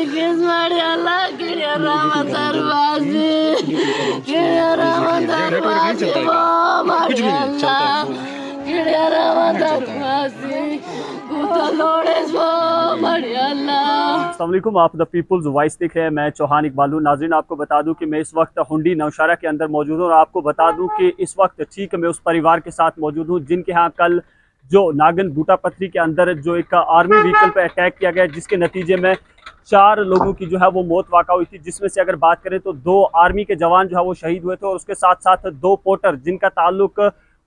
अस्सलामुअलैकुम, आप the peoples voice देख रहे हैं। मैं चौहान इकबाल। नाज़रीन, आपको बता दूं कि मैं इस वक्त हुंडी नौशहरा के अंदर मौजूद हूं और आपको बता दूं कि इस वक्त ठीक मैं उस परिवार के साथ मौजूद हूं जिनके यहाँ कल जो नागन बूटा पथरी के अंदर जो एक आर्मी व्हीकल पर अटैक किया गया, जिसके नतीजे में 4 लोगों की जो है वो मौत वाक़ा हुई थी, जिसमें से अगर बात करें तो 2 आर्मी के जवान जो है वो शहीद हुए थे और उसके साथ साथ 2 पोर्टर जिनका ताल्लुक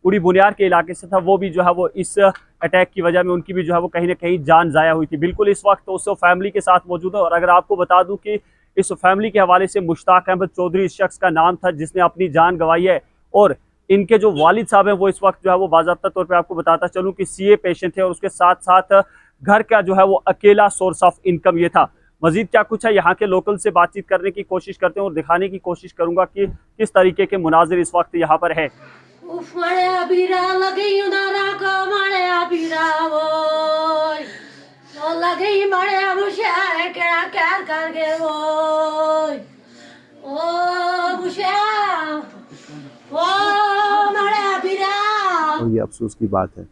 उड़ी बुनियार के इलाके से था, वो भी जो है वो इस अटैक की वजह में उनकी भी जो है वो कहीं ना कहीं जान ज़ाया हुई थी। बिल्कुल इस वक्त उस फैमिली के साथ मौजूद है और अगर आपको बता दूं कि इस फैमिली के हवाले से मुश्ताक अहमद चौधरी इस शख्स का नाम था जिसने अपनी जान गंवाई है और इनके जो वालिद साहब हैं वो इस वक्त जो है वो बाज़ाब्ता तौर पर आपको बताता चलूँ कि CA पेशेंट थे और उसके साथ साथ घर का जो है वो अकेला सोर्स ऑफ इनकम ये था। मजीद क्या कुछ है यहाँ के लोकल से बातचीत करने की कोशिश करते हैं और दिखाने की कोशिश करूंगा कि किस तरीके के मुनाजिर इस वक्त यहाँ पर है। और ये अफसोस की बात है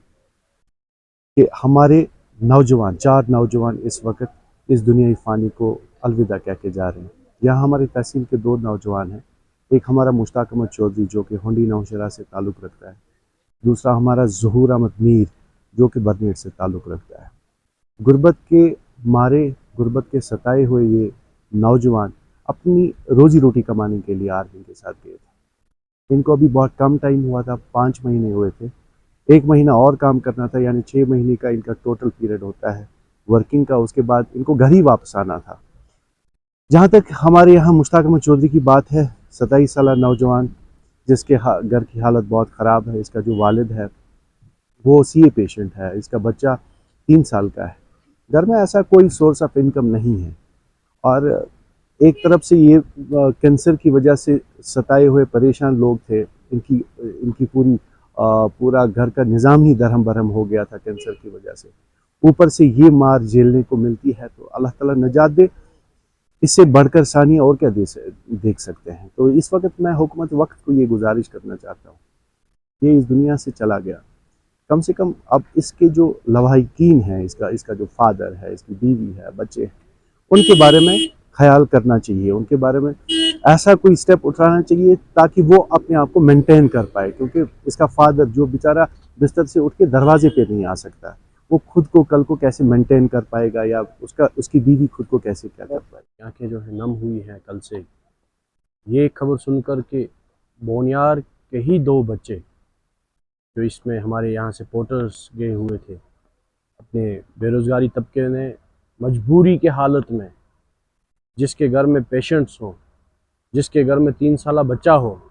कि हमारे नौजवान 4 नौजवान इस वक्त इस दुनियाई फ़ानी को अलविदा कह के जा रहे हैं। यहाँ हमारी तहसील के 2 नौजवान हैं, एक हमारा मुश्ताक अहमद चौधरी जो कि हुंडी नौशहरा से ताल्लुक़ रखता है, दूसरा हमारा ज़हूर अहमद मीर जो कि बरनेट से ताल्लुक़ रखता है। गुर्बत के मारे, गुर्बत के सताए हुए ये नौजवान अपनी रोज़ी रोटी कमाने के लिए आर्मी के साथ गए थे। इनको अभी बहुत कम टाइम हुआ था, 5 महीने हुए थे। 1 महीना और काम करना था, यानी 6 महीने का इनका टोटल पीरियड होता है वर्किंग का। उसके बाद इनको घर ही वापस आना था। जहाँ तक हमारे यहाँ मुश्ताक अहमद चौधरी की बात है, 27 साल नौजवान जिसके घर की हालत बहुत ख़राब है। इसका जो वालिद है वो CA पेशेंट है, इसका बच्चा 3 साल का है। घर में ऐसा कोई सोर्स ऑफ इनकम नहीं है और एक तरफ से ये कैंसर की वजह से सताए हुए परेशान लोग थे। इनकी पूरा घर का निज़ाम ही दरहम बरहम हो गया था कैंसर की वजह से। ऊपर से ये मार झेलने को मिलती है तो अल्लाह ताला नजात दे। इससे बढ़कर सानी और क्या देख सकते हैं। तो इस वक्त मैं हुकूमत वक्त को ये गुजारिश करना चाहता हूँ, ये इस दुनिया से चला गया, कम से कम अब इसके जो लवाहिकीन हैं, इसका जो फादर है, इसकी बीवी है, बच्चे हैं, उनके बारे में ख्याल करना चाहिए। उनके बारे में ऐसा कोई स्टेप उठाना चाहिए ताकि वो अपने आप को मेंटेन कर पाए, क्योंकि इसका फादर जो बेचारा बिस्तर से उठ के दरवाजे पे नहीं आ सकता, वो खुद को कल को कैसे मेंटेन कर पाएगा या उसकी बीवी खुद को कैसे क्या कर पाएगी। आंखें जो है नम हुई हैं कल से ये खबर सुनकर के बोनियार के ही 2 बच्चे जो इसमें हमारे यहाँ से पोर्टर्स गए हुए थे, अपने बेरोज़गारी तबके ने मजबूरी के हालत में, जिसके घर में पेशेंट्स हों, जिसके घर में 3 साला बच्चा हो,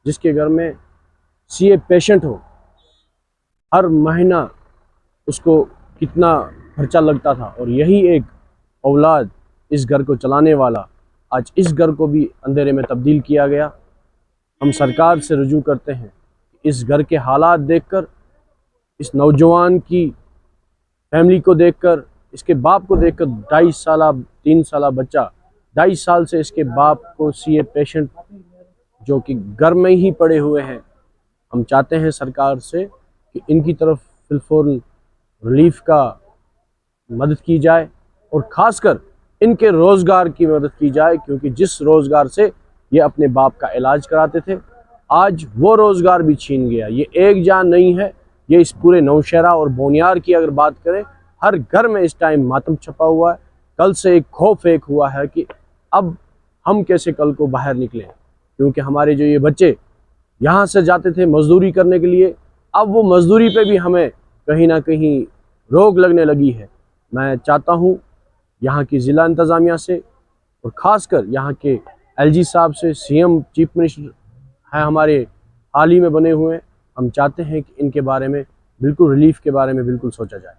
जिसके घर में CA पेशेंट हो, हर महीना उसको कितना खर्चा लगता था और यही एक औलाद इस घर को चलाने वाला आज इस घर को भी अंधेरे में तब्दील किया गया। हम सरकार से रुजू करते हैं, इस घर के हालात देखकर, इस नौजवान की फैमिली को देखकर, इसके बाप को देखकर, 2.5 साला 3 साला बच्चा, 2.5 साल से इसके बाप को CA पेशेंट जो कि घर में ही पड़े हुए हैं। हम चाहते हैं सरकार से कि इनकी तरफ फिलफौरन रिलीफ का मदद की जाए और ख़ासकर इनके रोज़गार की मदद की जाए, क्योंकि जिस रोज़गार से ये अपने बाप का इलाज कराते थे आज वो रोज़गार भी छीन गया। ये एक जान नहीं है, ये इस पूरे नौशहरा और बोनियार की अगर बात करें, हर घर में इस टाइम मातम छपा हुआ है। कल से एक खौफ एक हुआ है कि अब हम कैसे कल को बाहर निकलें, क्योंकि हमारे जो ये बच्चे यहाँ से जाते थे मज़दूरी करने के लिए, अब वो मज़दूरी पे भी हमें कहीं ना कहीं रोक लगने लगी है। मैं चाहता हूँ यहाँ की ज़िला इंतज़ामिया से और ख़ासकर यहाँ के LG साहब से, CM चीफ मिनिस्टर हैं हमारे हाल ही में बने हुए हैं, हम चाहते हैं कि इनके बारे में बिल्कुल रिलीफ के बारे में बिल्कुल सोचा जाए।